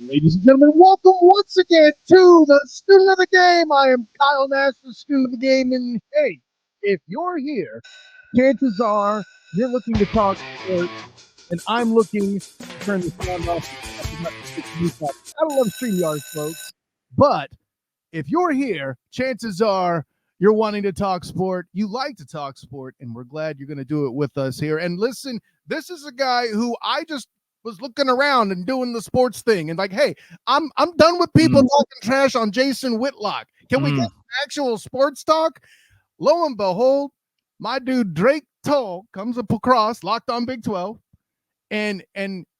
Ladies and gentlemen, welcome once again to the Student of the Game. I am Kyle Nash, the Student of the Game, and hey, if you're here, chances are you're looking to talk sports, and I'm looking to turn the sound off. I don't love StreamYard, folks, but if you're here, chances are you're wanting to talk sport. You like to talk sport, and we're glad you're going to do it with us here. And listen, this is a guy who I just was looking around and doing the sports thing and like, hey, I'm done with people talking trash on Jason Whitlock. Can we get actual sports talk? Lo and behold, my dude Drake Toll comes up across Locked On Big 12 and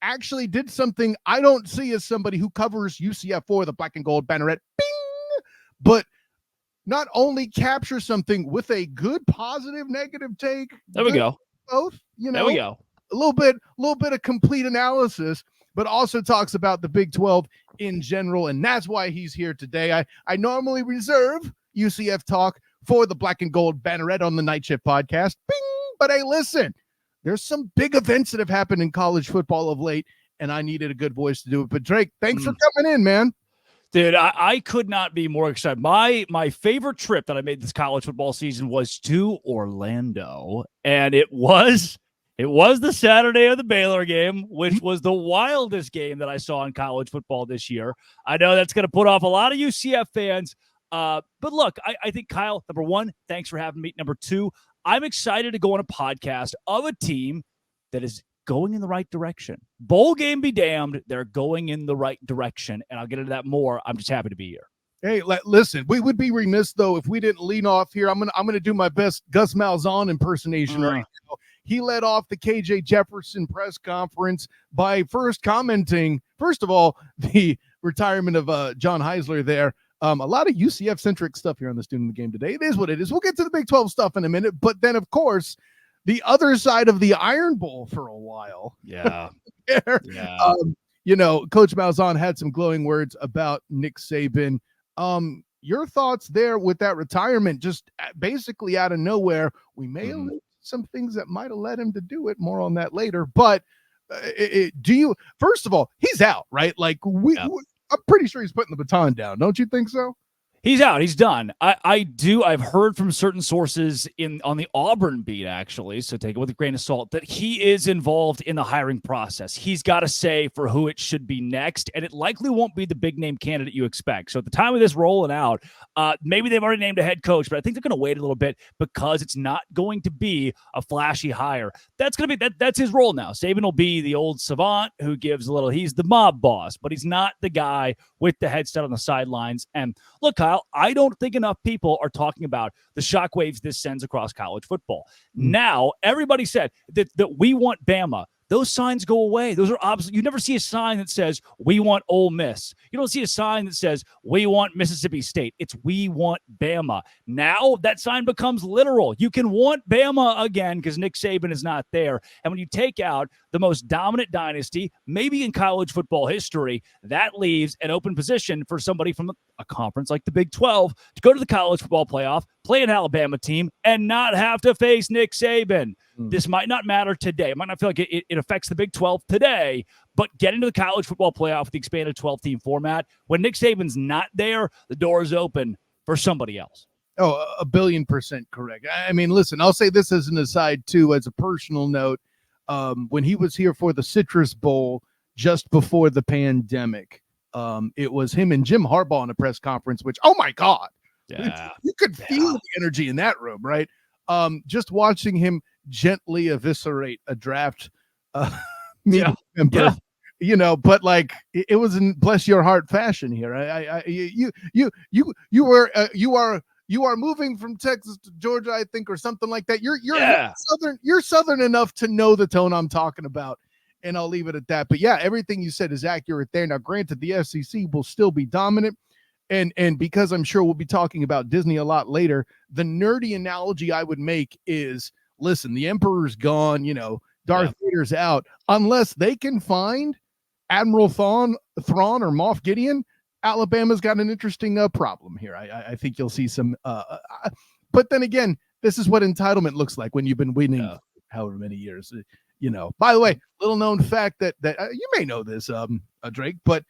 actually did something I don't see as somebody who covers UCF for the black and gold banneret. Bing! But not only capture something with a good positive negative take. There we go. Both, there we go. A little bit of complete analysis, but also talks about the Big 12 in general, and that's why he's here today. I normally reserve UCF talk for the Black and Gold Banneret on the Night Shift podcast. Bing! But hey, listen, there's some big events that have happened in college football of late, and I needed a good voice to do it. But Drake, thanks for coming in, man. Dude, I could not be more excited. My favorite trip that I made this college football season was to Orlando, and it was the Saturday of the Baylor game, which was the wildest game that I saw in college football this year. I know that's going to put off a lot of UCF fans, but look, I think, Kyle, number one, thanks for having me. Number two, I'm excited to go on a podcast of a team that is going in the right direction. Bowl game be damned, they're going in the right direction, and I'll get into that more. I'm just happy to be here. Hey, listen, we would be remiss, though, if we didn't lean off here. I'm gonna do my best Gus Malzahn impersonation right now. He led off the KJ Jefferson press conference by first commenting, first of all, the retirement of John Heisler there. A lot of UCF-centric stuff here on the Student of the Game today. It is what it is. We'll get to the Big 12 stuff in a minute, but then, of course, the other side of the Iron Bowl for a while. Yeah. Yeah. Coach Malzahn had some glowing words about Nick Saban. Your thoughts there with that retirement, just basically out of nowhere. We may have some things that might have led him to do it. More on that later. But first of all, he's out, right? Like I'm pretty sure he's putting the baton down. Don't you think so? He's out. He's done. I've heard from certain sources on the Auburn beat, actually, so take it with a grain of salt, that he is involved in the hiring process. He's got a say for who it should be next, and it likely won't be the big-name candidate you expect. So at the time of this rolling out, maybe they've already named a head coach, but I think they're going to wait a little bit because it's not going to be a flashy hire. That's his role now. Saban will be the old savant who gives a little, he's the mob boss, but he's not the guy with the headset on the sidelines. And look, Kyle, I don't think enough people are talking about the shockwaves this sends across college football. Now, everybody said that we want Bama. Those signs go away. Those are obsolete. You never see a sign that says, we want Ole Miss. You don't see a sign that says, we want Mississippi State. It's, we want Bama. Now that sign becomes literal. You can want Bama again because Nick Saban is not there. And when you take out the most dominant dynasty, maybe in college football history, that leaves an open position for somebody from a conference like the Big 12 to go to the college football playoff, play an Alabama team, and not have to face Nick Saban. This might not matter today. It might not feel like it affects the Big 12 today, but get into the college football playoff with the expanded 12-team format. When Nick Saban's not there, the door is open for somebody else. Oh, 1,000,000,000% correct. I mean, listen, I'll say this as an aside, too, as a personal note. When he was here for the Citrus Bowl just before the pandemic, it was him and Jim Harbaugh in a press conference, which, oh, my God. Yeah. You could feel the energy in that room, right? Just watching him gently eviscerate a draft member, but like it was in bless your heart fashion here. You are moving from Texas to Georgia, I think, or something like that. You're southern enough to know the tone I'm talking about, and I'll leave it at that. But yeah, everything you said is accurate there. Now, granted, the SEC will still be dominant. And because I'm sure we'll be talking about Disney a lot later, the nerdy analogy I would make is, listen, the Emperor's gone, Darth Vader's out. Unless they can find Admiral Thrawn or Moff Gideon, Alabama's got an interesting problem here. I think you'll see some. But then again, this is what entitlement looks like when you've been winning however many years. By the way, little known fact that you may know this, Drake, but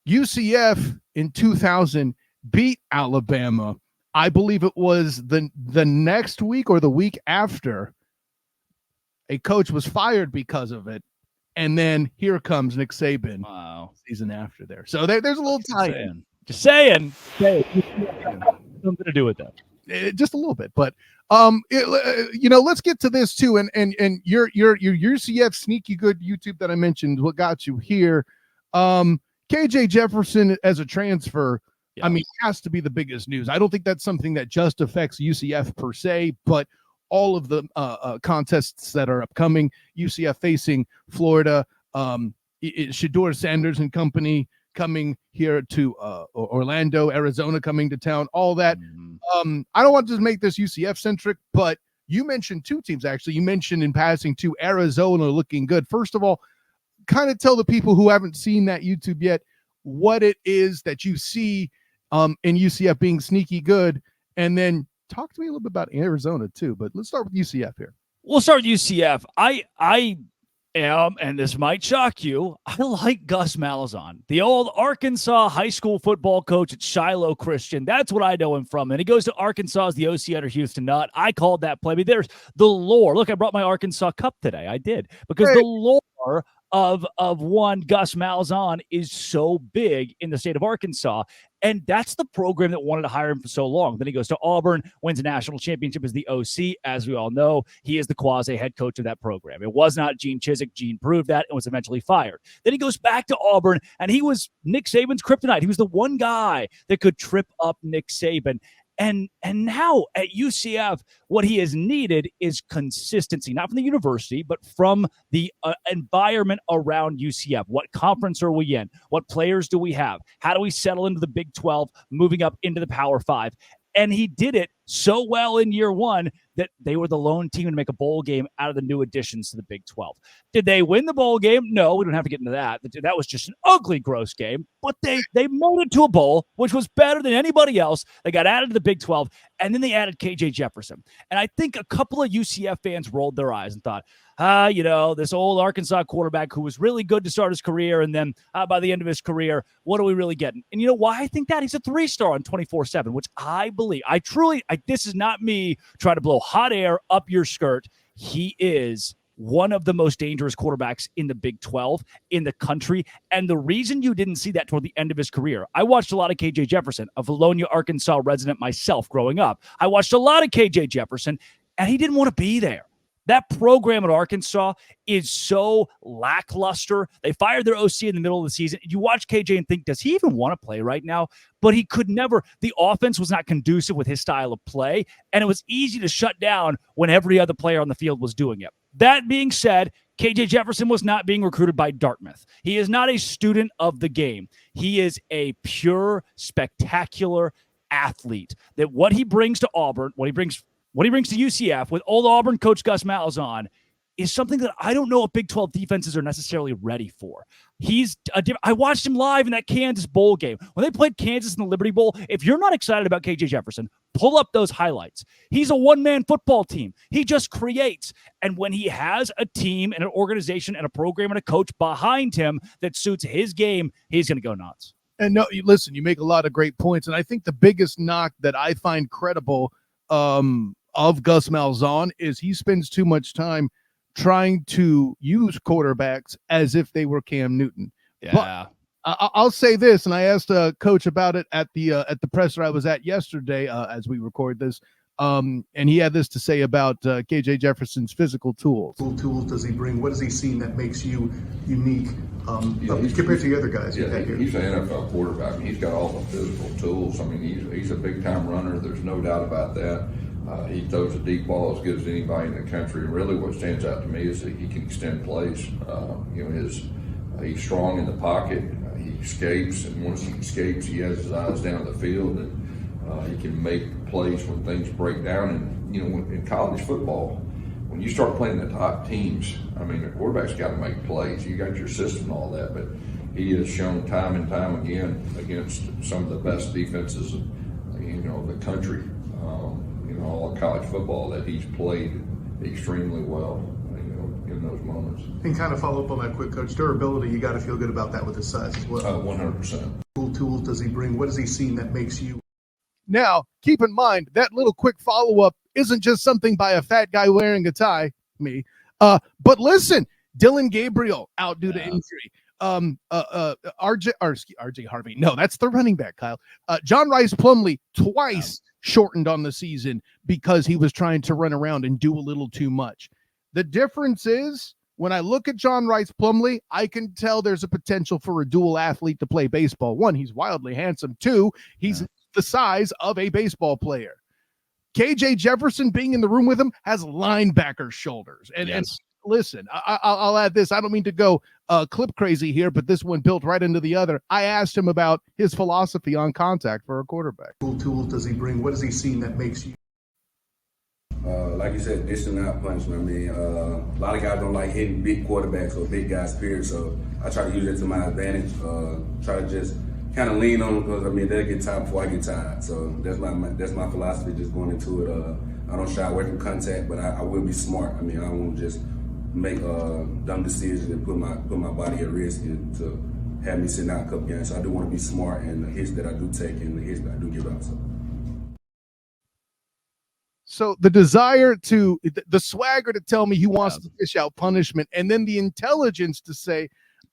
UCF in 2000 beat Alabama. I believe it was the next week or the week after. A coach was fired because of it. And then here comes Nick Saban. Wow. Season after there. So there's a little tie. Just saying. Something to do with that. Just a little bit. But let's get to this too. And your UCF sneaky good YouTube that I mentioned, what got you here. KJ Jefferson as a transfer, I mean, has to be the biggest news. I don't think that's something that just affects UCF per se, but all of the contests that are upcoming, UCF facing Florida, Shedeur Sanders and company coming here to Orlando, Arizona coming to town, all that. I don't want to just make this UCF centric, but you mentioned two teams, actually. You mentioned in passing to Arizona looking good. First of all, kind of tell the people who haven't seen that YouTube yet what it is that you see in UCF being sneaky good, and then talk to me a little bit about Arizona too, but let's start with UCF here. We'll start with UCF. I am, and this might shock you, I like Gus Malzahn, the old Arkansas high school football coach at Shiloh Christian. That's what I know him from. And he goes to Arkansas as the OC under Houston Nutt. I called that play. I mean, there's the lore. Look, I brought my Arkansas cup today. I did. Because the lore of one Gus Malzahn is so big in the state of Arkansas. And that's the program that wanted to hire him for so long. Then he goes to Auburn, wins a national championship as the OC. As we all know, he is the quasi head coach of that program. It was not Gene Chizik. Gene proved that and was eventually fired. Then he goes back to Auburn, and he was Nick Saban's kryptonite. He was the one guy that could trip up Nick Saban. And now at UCF, what he has needed is consistency, not from the university, but from the environment around UCF. What conference are we in? What players do we have? How do we settle into the Big 12, moving up into the Power 5? And he did it so well in year one that they were the lone team to make a bowl game out of the new additions to the Big 12. Did they win the bowl game? No, we don't have to get into that. That was just an ugly, gross game. But they made it to a bowl, which was better than anybody else. They got added to the Big 12, and then they added KJ Jefferson. And I think a couple of UCF fans rolled their eyes and thought, this old Arkansas quarterback who was really good to start his career, and then by the end of his career, what are we really getting? And you know why I think that? He's a 3-star on 24/7, which I believe. This is not me trying to blow hot air up your skirt. He is one of the most dangerous quarterbacks in the Big 12 in the country. And the reason you didn't see that toward the end of his career, I watched a lot of KJ Jefferson, a Valonia, Arkansas resident myself growing up. I watched a lot of KJ Jefferson, and he didn't want to be there. That program at Arkansas is so lackluster. They fired their OC in the middle of the season. You watch KJ and think, does he even want to play right now? But he could never. The offense was not conducive with his style of play, and it was easy to shut down when every other player on the field was doing it. That being said, KJ Jefferson was not being recruited by Dartmouth. He is not a student of the game. He is a pure, spectacular athlete. That what he brings to Auburn, what he brings to UCF with old Auburn coach Gus Malzahn is something that I don't know if Big 12 defenses are necessarily ready for. I watched him live in that Kansas bowl game. When they played Kansas in the Liberty Bowl, if you're not excited about KJ Jefferson, pull up those highlights. He's a one-man football team. He just creates. And when he has a team and an organization and a program and a coach behind him that suits his game, he's going to go nuts. And no, listen, you make a lot of great points. And I think the biggest knock that I find credible of Gus Malzahn is he spends too much time trying to use quarterbacks as if they were Cam Newton. Yeah. But I'll say this, and I asked Coach about it at the presser I was at yesterday as we record this, and he had this to say about KJ Jefferson's physical tools. What tools does he bring? What has he seen that makes you unique compared to the other guys you've had here? He's an NFL quarterback. He's got all the physical tools. I mean, he's a big-time runner. There's no doubt about that. He throws a deep ball as good as anybody in the country. And really what stands out to me is that he can extend plays. He's strong in the pocket. He escapes, and once he escapes, he has his eyes down the field, and he can make plays when things break down. And, in college football, when you start playing the top teams, I mean, the quarterback's got to make plays. You got your system and all that, but he has shown time and time again against some of the best defenses, the country. All of college football that he's played extremely well. in those moments. And kind of follow up on that quick, Coach. Durability, you got to feel good about that with his size as well. 100%. What tools does he bring? What has he seen that makes you? Now, keep in mind that little quick follow-up isn't just something by a fat guy wearing a tie, me. But listen, Dylan Gabriel out due to injury. RJ Harvey. No, that's the running back, Kyle. John Rice Plumlee twice shortened on the season because he was trying to run around and do a little too much. The difference is when I look at John Rice Plumlee, I can tell there's a potential for a dual athlete to play baseball. One, he's wildly handsome. Two, he's the size of a baseball player. KJ Jefferson being in the room with him has linebacker shoulders. And listen, I'll add this. I don't mean to go clip crazy here, but this one built right into the other. I asked him about his philosophy on contact for a quarterback. What tools does he bring? What has he seen that makes you? Like you said, dishing out punishment. I mean, a lot of guys don't like hitting big quarterbacks or big guys, period. So I try to use it to my advantage. Try to just kind of lean on them because, I mean, they'll get tired before I get tired. So that's my philosophy, just going into it. I don't shy away from contact, but I will be smart. I mean, I won't just make dumb decisions and put my body at risk to have me sitting out a couple games. So I do want to be smart in the hits that I do take and the hits that I do give out. So the desire to, the swagger to tell me he wants to dish out punishment, and then the intelligence to say,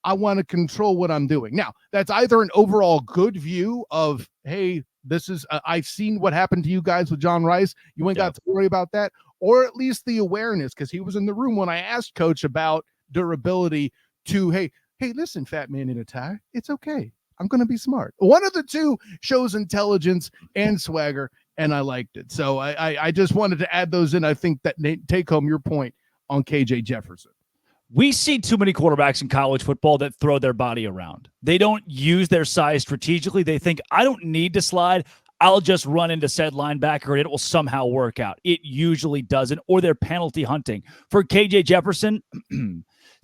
I want to control what I'm doing. Now, that's either an overall good view of, hey, this is, I've seen what happened to you guys with John Rice. You ain't got to worry about that. Or at least the awareness, because he was in the room when I asked Coach about durability to, hey, listen, fat man in a tie, it's okay. I'm going to be smart. One of the two shows intelligence and swagger, and I liked it. So I just wanted to add those in. I think that take home your point on KJ Jefferson. We see too many quarterbacks in college football that throw their body around. They don't use their size strategically. They think, I don't need to slide. I'll just run into said linebacker and it will somehow work out. It usually doesn't, or they're penalty hunting. For KJ Jefferson,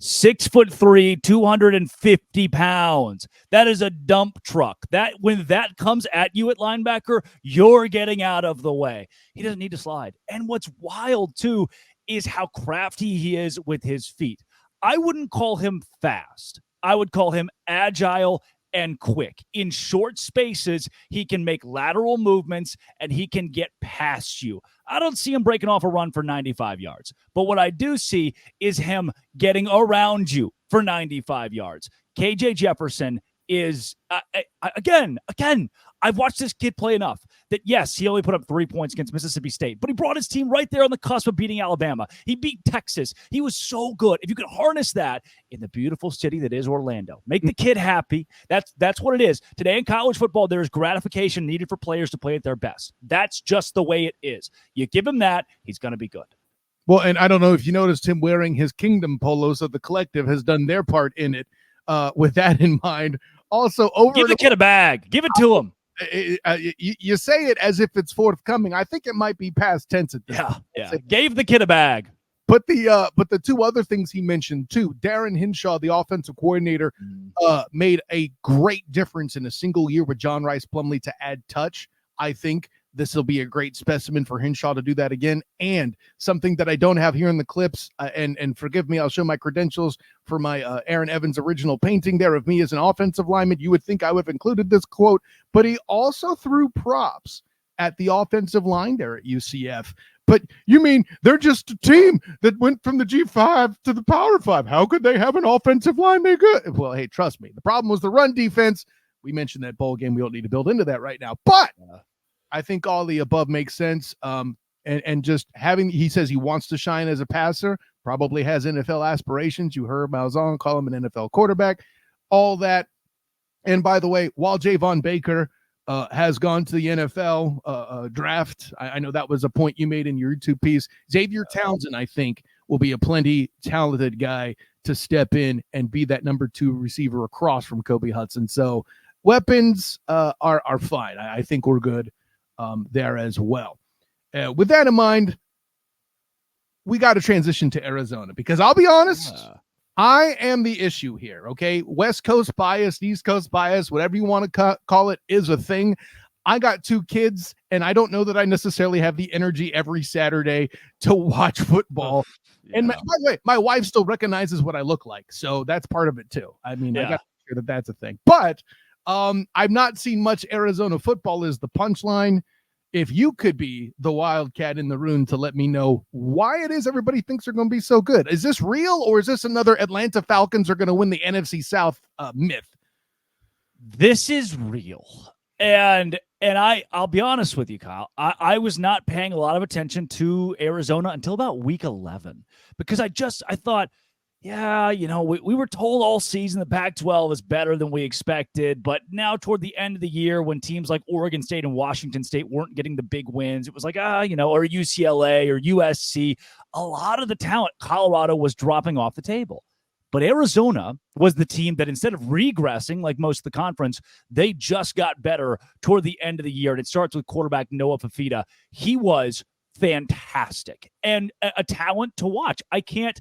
6'3", 250 pounds. That is a dump truck. That when that comes at you at linebacker, you're getting out of the way. He doesn't need to slide. And what's wild too is how crafty he is with his feet. I wouldn't call him fast. I would call him agile and quick. In short spaces, he can make lateral movements and he can get past you. I don't see him breaking off a run for 95 yards. But what I do see is him getting around you for 95 yards. KJ Jefferson is, again, I've watched this kid play enough that, yes, he only put up 3 points against Mississippi State, but he brought his team right there on the cusp of beating Alabama. He beat Texas. He was so good. If you could harness that in the beautiful city that is Orlando, make the kid happy. That's what it is. Today in college football, there is gratification needed for players to play at their best. That's just the way it is. You give him that, he's going to be good. Well, and I don't know if you noticed him wearing his Kingdom polo, so the collective has done their part in it. With that in mind, also give the kid a bag. Give it to him. You say it as if it's forthcoming. I think it might be past tense at this point. Yeah. Gave the kid a bag. But the two other things he mentioned too, Darren Hinshaw, the offensive coordinator, made a great difference in a single year with John Rice Plumlee to add touch. I think this will be a great specimen for Hinshaw to do that again. And something that I don't have here in the clips, and forgive me, I'll show my credentials for my Aaron Evans original painting there of me as an offensive lineman. You would think I would have included this quote, but he also threw props at the offensive line there at UCF. But you mean they're just a team that went from the G5 to the Power 5. How could they have an offensive line make good? Well, hey, trust me. The problem was the run defense. We mentioned that bowl game. We don't need to build into that right now. But I think all the above makes sense. And just having, he says he wants to shine as a passer, probably has NFL aspirations. You heard Malzahn call him an NFL quarterback, all that. And by the way, while Javon Baker has gone to the NFL draft, I know that was a point you made in your YouTube piece. Xavier Townsend, I think, will be a plenty talented guy to step in and be that number 2 receiver across from Kobe Hudson. So weapons are fine. I think we're good there as well. With that in mind, we got to transition to Arizona because I'll be honest, I am the issue here. Okay. West Coast bias, East Coast bias, whatever you want to call it is a thing. I got 2 kids, and I don't know that I necessarily have the energy every Saturday to watch football. Yeah. And by the way, my wife still recognizes what I look like, so that's part of it too. I mean, I got to make sure that that's a thing. But I've not seen much Arizona football is the punchline. If you could be the Wildcat in the room to let me know why it is everybody thinks they're going to be so good. Is this real, or is this another Atlanta Falcons are going to win the NFC South myth? This is real. And I'll be honest with you, Kyle. I was not paying a lot of attention to Arizona until about week 11 because I thought, yeah, we were told all season the Pac-12 is better than we expected, but now toward the end of the year when teams like Oregon State and Washington State weren't getting the big wins, it was like, or UCLA or USC, a lot of the talent, Colorado was dropping off the table. But Arizona was the team that instead of regressing like most of the conference, they just got better toward the end of the year. And it starts with quarterback Noah Fafita. He was fantastic and a talent to watch. I can't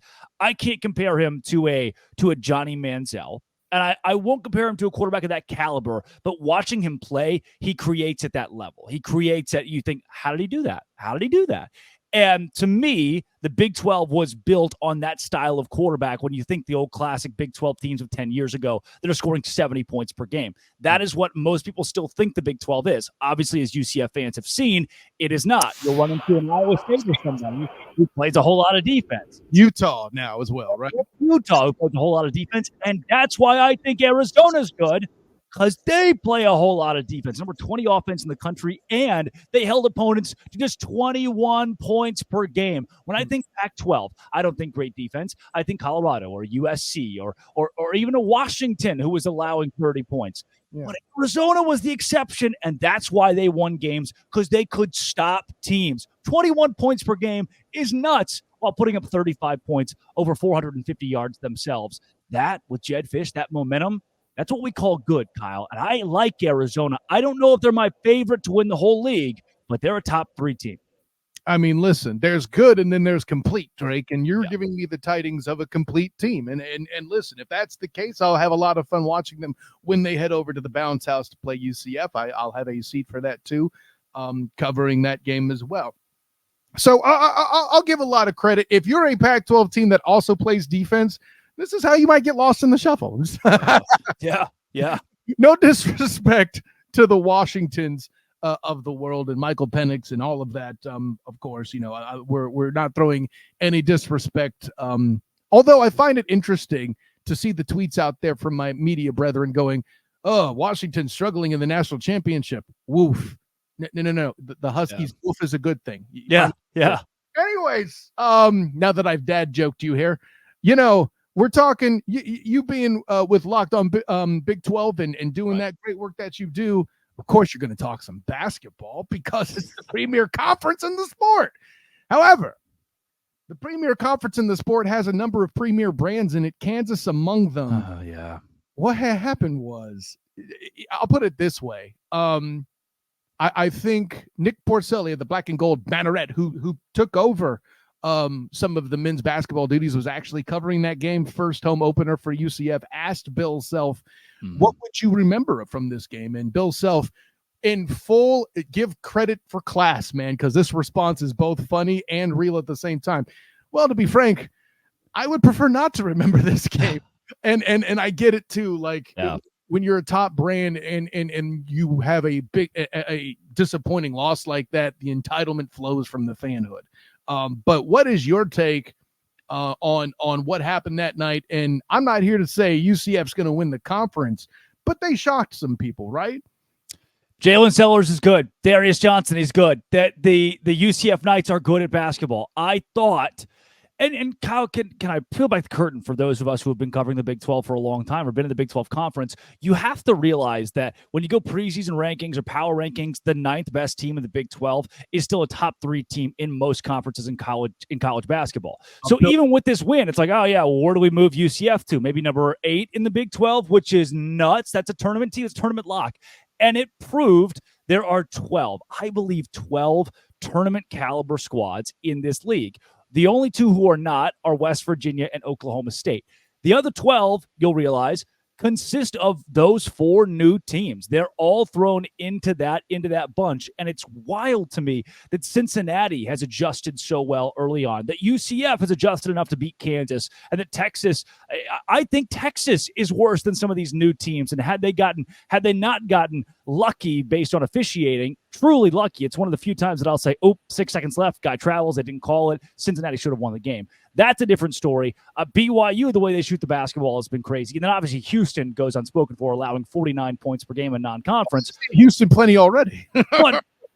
compare him to a Johnny Manziel. And I won't compare him to a quarterback of that caliber, but watching him play, he creates at that level. He creates that you think, how did he do that? How did he do that? And to me, the Big 12 was built on that style of quarterback. When you think the old classic Big 12 teams of 10 years ago that are scoring 70 points per game, that is what most people still think the Big 12 is. Obviously, as UCF fans have seen, it is not. You'll run into an Iowa State or somebody who plays a whole lot of defense. Utah now as well, right? Utah who plays a whole lot of defense, and that's why I think Arizona's good. Because they play a whole lot of defense. Number 20 offense in the country, and they held opponents to just 21 points per game. When I think Pac-12, I don't think great defense. I think Colorado or USC or even a Washington who was allowing 30 points. Yeah. But Arizona was the exception, and that's why they won games, because they could stop teams. 21 points per game is nuts while putting up 35 points over 450 yards themselves. That, with Jed Fish, that momentum, that's what we call good, Kyle. And I like Arizona. I don't know if they're my favorite to win the whole league, but they're a top 3 team. I mean, listen, there's good and then there's complete, Drake, and you're giving me the tidings of a complete team. And listen, if that's the case, I'll have a lot of fun watching them when they head over to the Bounce House to play UCF. I'll have a seat for that too, covering that game as well. So I'll give a lot of credit. If you're a Pac-12 team that also plays defense, this is how you might get lost in the shuffle. Yeah. No disrespect to the Washingtons of the world and Michael Penix and all of that. Of course, we're not throwing any disrespect. Although I find it interesting to see the tweets out there from my media brethren going, "Oh, Washington's struggling in the national championship. Woof." No. The Huskies woof is a good thing. Yeah. Anyways, now that I've dad joked you here, we're talking you being with Locked On Big 12 and doing that great work that you do. Of course, you're going to talk some basketball because it's the premier conference in the sport. However, the premier conference in the sport has a number of premier brands in it, Kansas among them. Yeah. What happened was, I'll put it this way. I think Nick Porcelli of the Black and Gold Banneret, who took over some of the men's basketball duties, was actually covering that game, first home opener for UCF, asked Bill Self, what would you remember from this game? And Bill Self, in full, give credit for class, man, because this response is both funny and real at the same time. Well, to be frank, I would prefer not to remember this game. And I get it too. Like, when you're a top brand and you have a disappointing loss like that, the entitlement flows from the fanhood. But what is your take on what happened that night? And I'm not here to say UCF's going to win the conference, but they shocked some people, right? Jalen Sellers is good. Darius Johnson is good. That the UCF Knights are good at basketball. I thought, and Kyle, can I peel back the curtain for those of us who have been covering the Big 12 for a long time or been in the Big 12 conference? You have to realize that when you go preseason rankings or power rankings, the 9th best team in the Big 12 is still a top 3 team in most conferences in college basketball. So even with this win, it's like, oh yeah, well, where do we move UCF to? Maybe number 8 in the Big 12, which is nuts. That's a tournament team. It's tournament lock. And it proved there are 12 tournament caliber squads in this league. The only 2 who are not are West Virginia and Oklahoma State. The other 12, you'll realize, consist of those 4 new teams. They're all thrown into that bunch, and it's wild to me that Cincinnati has adjusted so well early on, that UCF has adjusted enough to beat Kansas, and that Texas, I think Texas is worse than some of these new teams. And had they not gotten lucky based on officiating, truly lucky, it's one of the few times that I'll say, 6 seconds left, guy travels, they didn't call it, Cincinnati should have won the game. That's a different story. BYU, the way they shoot the basketball has been crazy. And then obviously Houston goes unspoken for, allowing 49 points per game in non-conference. Houston plenty already.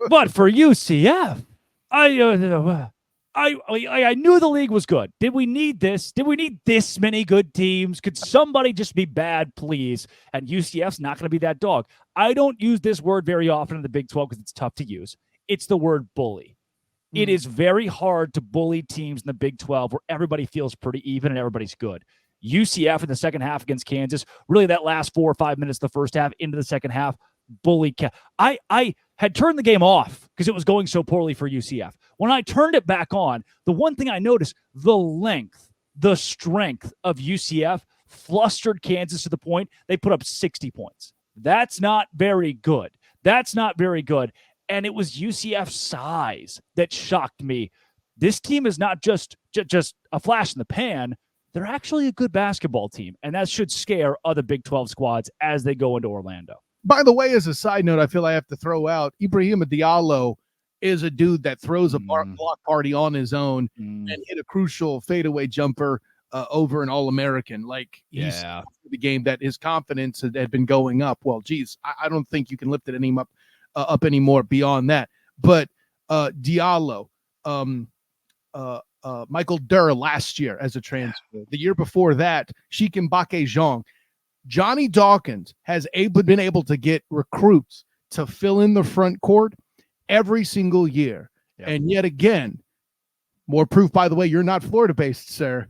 but for UCF, I knew the league was good. Did we need this? Did we need this many good teams? Could somebody just be bad, please? And UCF's not going to be that dog. I don't use this word very often in the Big 12 because it's tough to use. It's the word bully. It is very hard to bully teams in the Big 12 where everybody feels pretty even and everybody's good. UCF in the second half against Kansas, really that last 4 or 5 minutes of the first half into the second half, bully. I had turned the game off because it was going so poorly for UCF. When I turned it back on, the one thing I noticed, the length, the strength of UCF flustered Kansas to the point they put up 60 points. That's not very good. And it was UCF's size that shocked me. This team is not just a flash in the pan. They're actually a good basketball team, and that should scare other Big 12 squads as they go into Orlando. By the way, as a side note, I feel I have to throw out Ibrahima Diallo is a dude that throws a block party on his own and hit a crucial fadeaway jumper over an All-American. Like, he's the game that his confidence had been going up. Well, geez, I don't think you can lift it up anymore beyond that. But Diallo, Michael Durr last year as a transfer. The year before that, Shikembake Zhang. Johnny Dawkins has been able to get recruits to fill in the front court every single year. Yep. And yet again, more proof, by the way, you're not Florida-based, sir.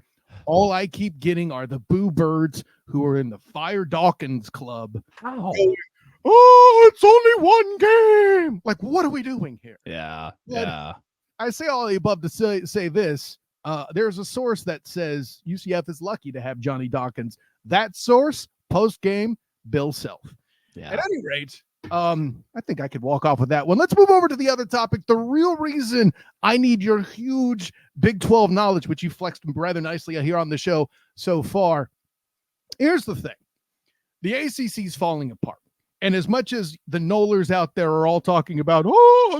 All I keep getting are the boo birds who are in the Fire Dawkins Club. Oh, it's only one game. Like, what are we doing here? Yeah. I say all the above to say this. There's a source that says UCF is lucky to have Johnny Dawkins. That source, post-game, Bill Self. Yeah. At any rate, I think I could walk off with that one. Let's move over to the other topic. The real reason I need your huge Big 12 knowledge, which you flexed rather nicely here on the show so far. Here's the thing. The ACC is falling apart. And as much as the Knowlers out there are all talking about,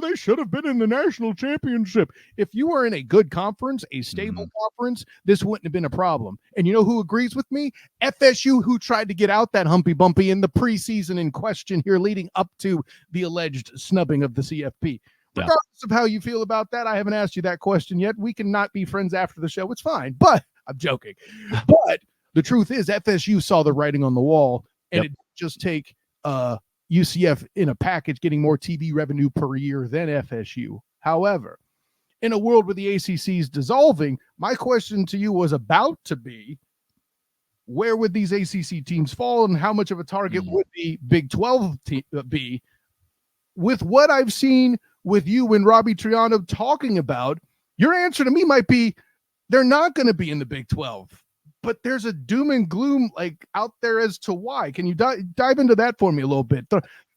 they should have been in the national championship. If you were in a good conference, a stable conference, this wouldn't have been a problem. And you know who agrees with me? FSU, who tried to get out that humpy bumpy in the preseason in question here leading up to the alleged snubbing of the CFP. Regardless of how you feel about that, I haven't asked you that question yet. We can not be friends after the show. It's fine, but I'm joking. But the truth is FSU saw the writing on the wall, and it just take UCF in a package getting more TV revenue per year than FSU. However, in a world where the ACC is dissolving, my question to you was about to be, where would these ACC teams fall and how much of a target would the Big 12 be? With what I've seen with you and Robbie Triano talking about, your answer to me might be they're not going to be in the Big 12. But there's a doom and gloom like out there as to why. Can you dive into that for me a little bit?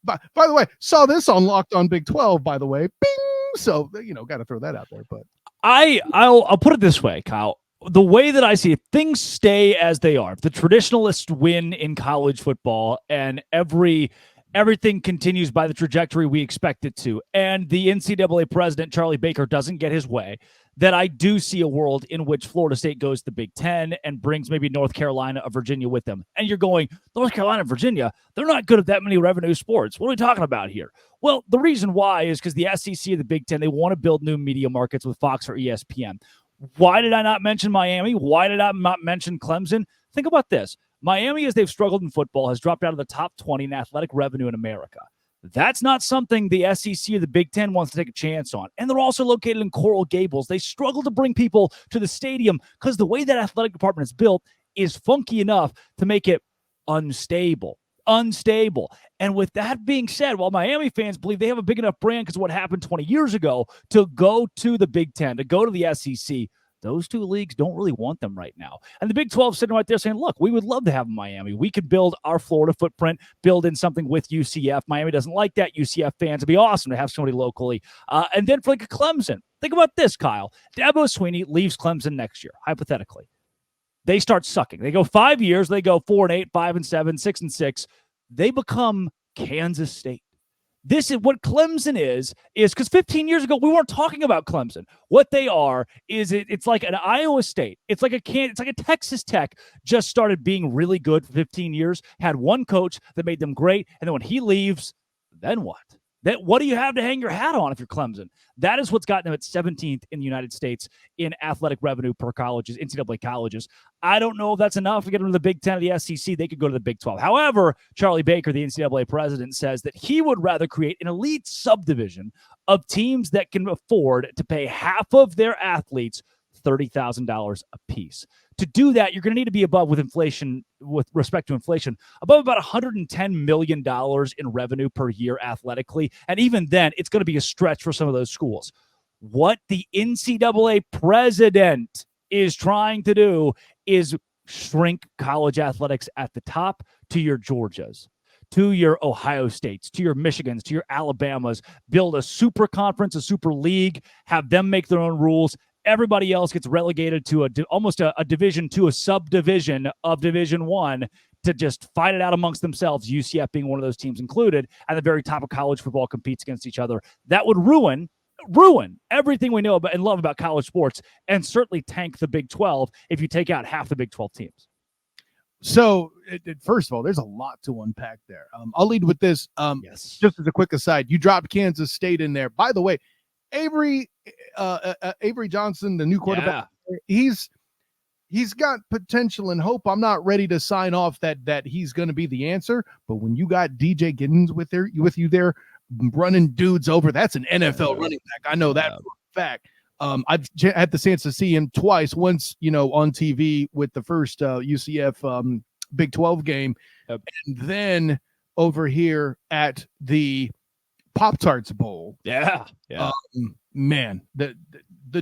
By the way, saw this on Locked On Big 12, by the way. Bing! So, got to throw that out there. But I'll put it this way, Kyle. The way that I see it, things stay as they are. If the traditionalists win in college football and everything continues by the trajectory we expect it to, and the NCAA president, Charlie Baker, doesn't get his way, that I do see a world in which Florida State goes to the Big Ten and brings maybe North Carolina or Virginia with them. And you're going, North Carolina and Virginia, they're not good at that many revenue sports. What are we talking about here? Well, the reason why is because the SEC and the Big Ten, they want to build new media markets with Fox or ESPN. Why did I not mention Miami? Why did I not mention Clemson? Think about this. Miami, as they've struggled in football, has dropped out of the top 20 in athletic revenue in America. That's not something the SEC or the Big Ten wants to take a chance on. And they're also located in Coral Gables. They struggle to bring people to the stadium because the way that athletic department is built is funky enough to make it unstable. And with that being said, while Miami fans believe they have a big enough brand because of what happened 20 years ago to go to the Big Ten, to go to the SEC, Those two leagues don't really want them right now. And the Big 12 sitting right there saying, look, we would love to have Miami. We could build our Florida footprint, build in something with UCF. Miami doesn't like that. UCF fans, it'd be awesome to have somebody locally. And then for like a Clemson, think about this, Kyle. Dabo Swinney leaves Clemson next year, hypothetically. They start sucking. They go 5 years. They go 4-8, 5-7, 6-6. They become Kansas State. This is what Clemson is because 15 years ago, we weren't talking about Clemson. What they are is it's like an Iowa State. It's like a Texas Tech just started being really good for 15 years, had one coach that made them great. And then when he leaves, then what? What do you have to hang your hat on if you're Clemson? That is what's gotten them at 17th in the United States in athletic revenue per colleges, NCAA colleges. I don't know if that's enough to get them to the Big 10 of the SEC. They could go to the Big 12. However, Charlie Baker, the NCAA president, says that he would rather create an elite subdivision of teams that can afford to pay half of their athletes $30,000 a piece. To do that, you're going to need to be above with inflation, with respect to inflation, above about $110 million in revenue per year athletically. And even then, it's going to be a stretch for some of those schools. What the NCAA president is trying to do is shrink college athletics at the top to your Georgias, to your Ohio States, to your Michigans, to your Alabamas, build a super conference, a super league, have them make their own rules. Everybody else gets relegated to almost a Division II, a subdivision of Division I, to just fight it out amongst themselves, UCF being one of those teams included, and the very top of college football competes against each other. That would ruin everything we know about and love about college sports, and certainly tank the Big 12 if you take out half the Big 12 teams. So, first of all, there's a lot to unpack there. I'll lead with this. Yes. Just as a quick aside, you dropped Kansas State in there. By the way, Avery Johnson, the new quarterback, he's got potential and hope. I'm not ready to sign off that he's going to be the answer. But when you got DJ Giddens with you there running dudes over, that's an NFL running back. I know that for a fact. I've had the chance to see him twice. Once, on TV with the first UCF Big 12 game, and then over here at the Pop-Tarts Bowl. Yeah. Man, the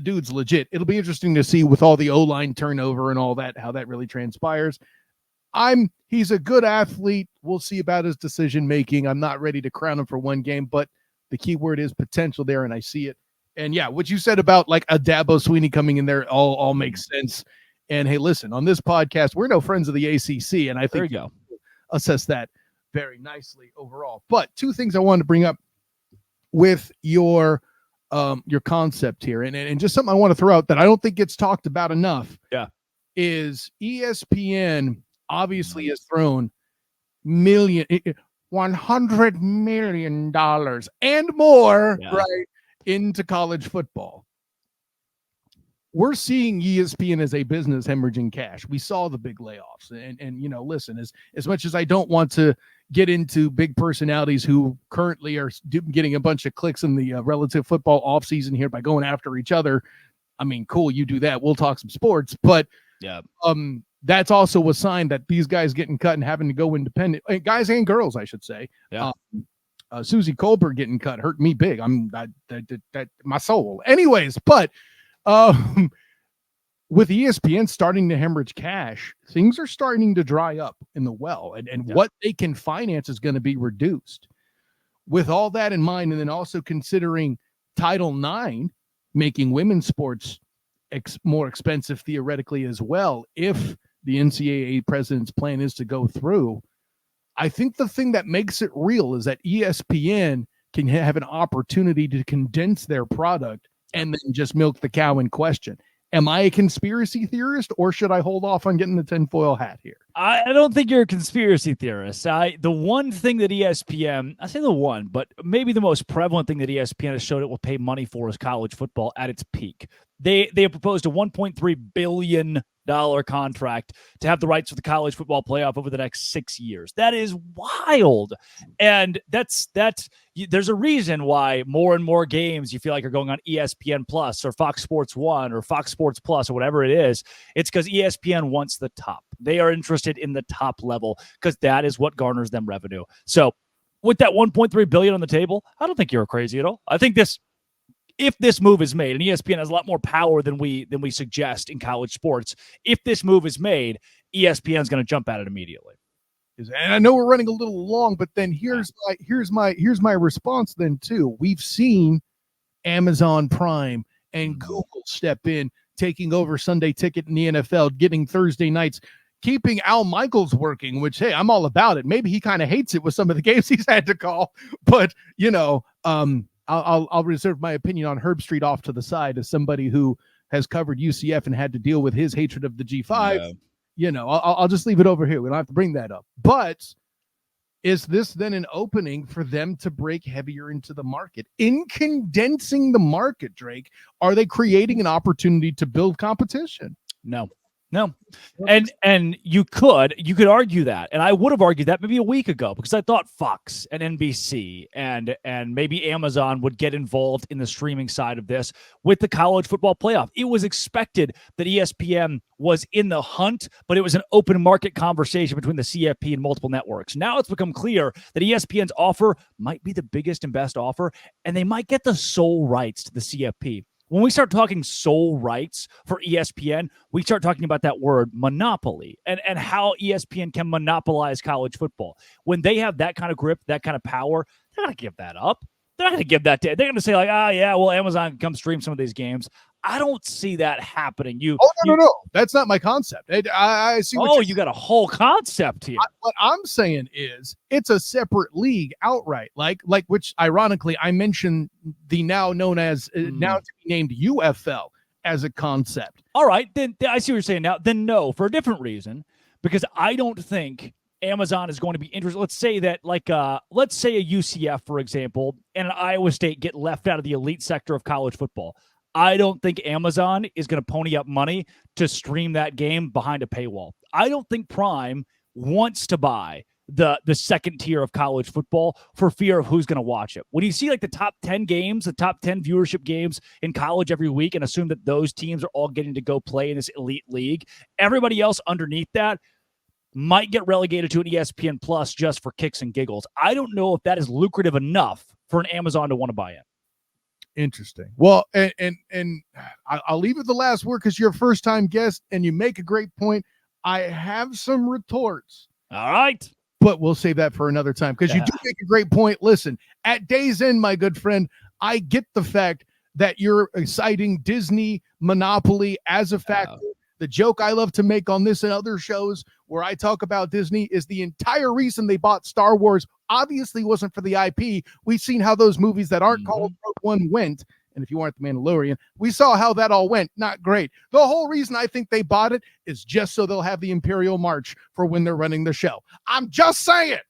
dude's legit. It'll be interesting to see with all the O-line turnover and all that, how that really transpires. He's a good athlete. We'll see about his decision making. I'm not ready to crown him for one game, but the key word is potential there, and I see it. And yeah, what you said about like a Dabo Swinney coming in there all makes sense. And hey, listen, on this podcast, we're no friends of the ACC, and I think you assess that very nicely overall. But two things I wanted to bring up with your concept here, and just something I want to throw out that I don't think gets talked about enough. Yeah, is ESPN obviously has thrown $100 million and more, right, into college football. We're seeing ESPN as a business hemorrhaging cash. We saw the big layoffs, and listen, as much as I don't want to get into big personalities who currently are getting a bunch of clicks in the relative football offseason here by going after each other. I mean, cool, you do that. We'll talk some sports, but that's also a sign that these guys getting cut and having to go independent, guys and girls, I should say. Yeah. Susie Colbert getting cut hurt me big. That my soul. Anyways, but with ESPN starting to hemorrhage cash, things are starting to dry up in the well, and what they can finance is going to be reduced. With all that in mind, and then also considering Title IX making women's sports more expensive theoretically as well, if the NCAA president's plan is to go through, I think the thing that makes it real is that ESPN can have an opportunity to condense their product and then just milk the cow in question. Am I a conspiracy theorist, or should I hold off on getting the tinfoil hat here? I don't think you're a conspiracy theorist. The one thing that ESPN, I say the one, but maybe the most prevalent thing that ESPN has showed it will pay money for is college football at its peak. They have proposed a $1.3 billion contract to have the rights for the college football playoff over the next 6 years. That is wild. And that's there's a reason why more and more games you feel like are going on ESPN Plus or Fox Sports 1 or Fox Sports Plus or whatever it is. It's because ESPN wants the top. They are interested in the top level because that is what garners them revenue. So with that $1.3 billion on the table, I don't think you're crazy at all. I think this if this move is made, and ESPN has a lot more power than we suggest in college sports, if this move is made, ESPN is going to jump at it immediately. And I know we're running a little long, but then here's my response then too. We've seen Amazon Prime and Google step in, taking over Sunday Ticket in the NFL, getting Thursday nights, keeping Al Michaels working, which, hey, I'm all about it. Maybe he kind of hates it with some of the games he's had to call, but I'll reserve my opinion on Herb Street off to the side as somebody who has covered UCF and had to deal with his hatred of the G5. Yeah. I'll just leave it over here. We don't have to bring that up. But is this then an opening for them to break heavier into the market? In condensing the market, Drake, are they creating an opportunity to build competition? No. And you could argue that, and I would have argued that maybe a week ago, because I thought Fox and NBC and maybe Amazon would get involved in the streaming side of this with the college football playoff. It was expected that ESPN was in the hunt, but it was an open market conversation between the CFP and multiple networks. Now it's become clear that ESPN's offer might be the biggest and best offer, and they might get the sole rights to the CFP. When we start talking sole rights for ESPN, we start talking about that word monopoly and how ESPN can monopolize college football. When they have that kind of grip, that kind of power, they're not going to give that up. They're not going to give that to. They're going to say like, Amazon can come stream some of these games. I don't see that happening. No. That's not my concept. I see. You got a whole concept here. What I'm saying is it's a separate league outright. Like which ironically I mentioned the now known as now to be named UFL as a concept. All right, then I see what you're saying now. Then no, for a different reason, because I don't think Amazon is going to be interested. Let's say that, let's say a UCF, for example, and an Iowa State get left out of the elite sector of college football. I don't think Amazon is going to pony up money to stream that game behind a paywall. I don't think Prime wants to buy the second tier of college football for fear of who's going to watch it. When you see like the top 10 games, the top 10 viewership games in college every week, and assume that those teams are all getting to go play in this elite league, everybody else underneath that might get relegated to an ESPN Plus just for kicks and giggles. I don't know if that is lucrative enough for an Amazon to want to buy in. Interesting. Well, and I'll leave it the last word because you're a first-time guest and you make a great point. I have some retorts. All right. But we'll save that for another time because you do make a great point. Listen, at day's end, my good friend, I get the fact that you're citing Disney monopoly as a factor. The joke I love to make on this and other shows where I talk about Disney is the entire reason they bought Star Wars obviously wasn't for the IP. We've seen how those movies that aren't called Rogue One went. And if you weren't the Mandalorian, we saw how that all went. Not great. The whole reason I think they bought it is just so they'll have the Imperial March for when they're running the show. I'm just saying.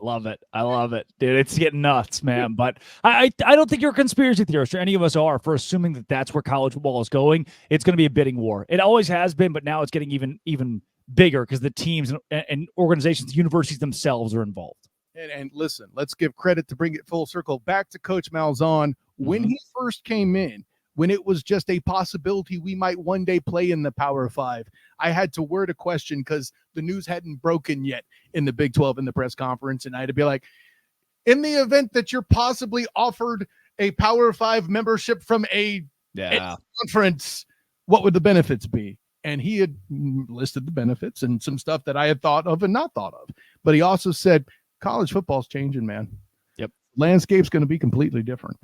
Love it. I love it, dude. It's getting nuts, man. But I don't think you're a conspiracy theorist, or any of us are, for assuming that that's where college football is going. It's going to be a bidding war. It always has been, but now it's getting even bigger because the teams and organizations, universities themselves are involved. And listen, let's give credit to bring it full circle back to Coach Malzahn. When he first came in, when it was just a possibility we might one day play in the Power Five, I had to word a question because the news hadn't broken yet in the Big 12 in the press conference. And I had to be like, in the event that you're possibly offered a Power Five membership from a conference, what would the benefits be? And he had listed the benefits and some stuff that I had thought of and not thought of. But he also said, college football's changing, man. Yep. Landscape's going to be completely different.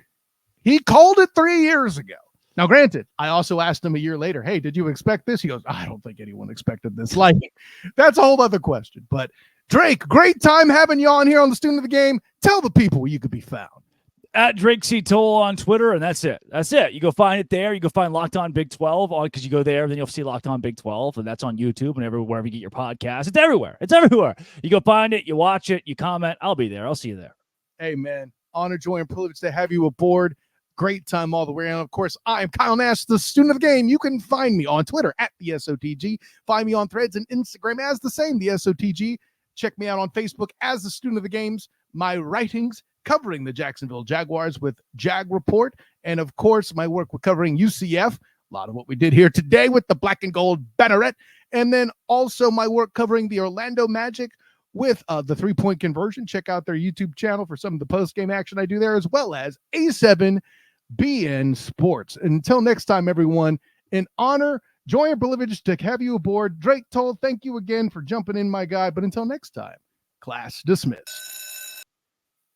He called it 3 years ago. Now, granted, I also asked him a year later, hey, did you expect this? He goes, I don't think anyone expected this. Like, that's a whole other question. But Drake, great time having you on here on the Student of the Game. Tell the people where you could be found. At Drake C. Toll on Twitter, and that's it. That's it. You go find it there. You go find Locked On Big 12 because you go there, then you'll see Locked On Big 12, and that's on YouTube and wherever you get your podcast. It's everywhere. It's everywhere. You go find it, you watch it, you comment. I'll be there. I'll see you there. Hey, man. Honor, joy, and privilege to have you aboard. Great time all the way around. Of course, I'm Kyle Nash, the Student of the Game. You can find me on Twitter at the SOTG. Find me on Threads and Instagram as the same, the SOTG. Check me out on Facebook as the Student of the Games. My writings covering the Jacksonville Jaguars with Jag Report. And of course, my work with covering UCF. A lot of what we did here today with the black and gold banneret. And then also my work covering the Orlando Magic with the three-point conversion. Check out their YouTube channel for some of the post-game action I do there, as well as A7 BN Sports. Until next time, everyone, an honor, joy, and privilege to have you aboard. Drake Toll, thank you again for jumping in, my guy. But until next time, class dismissed.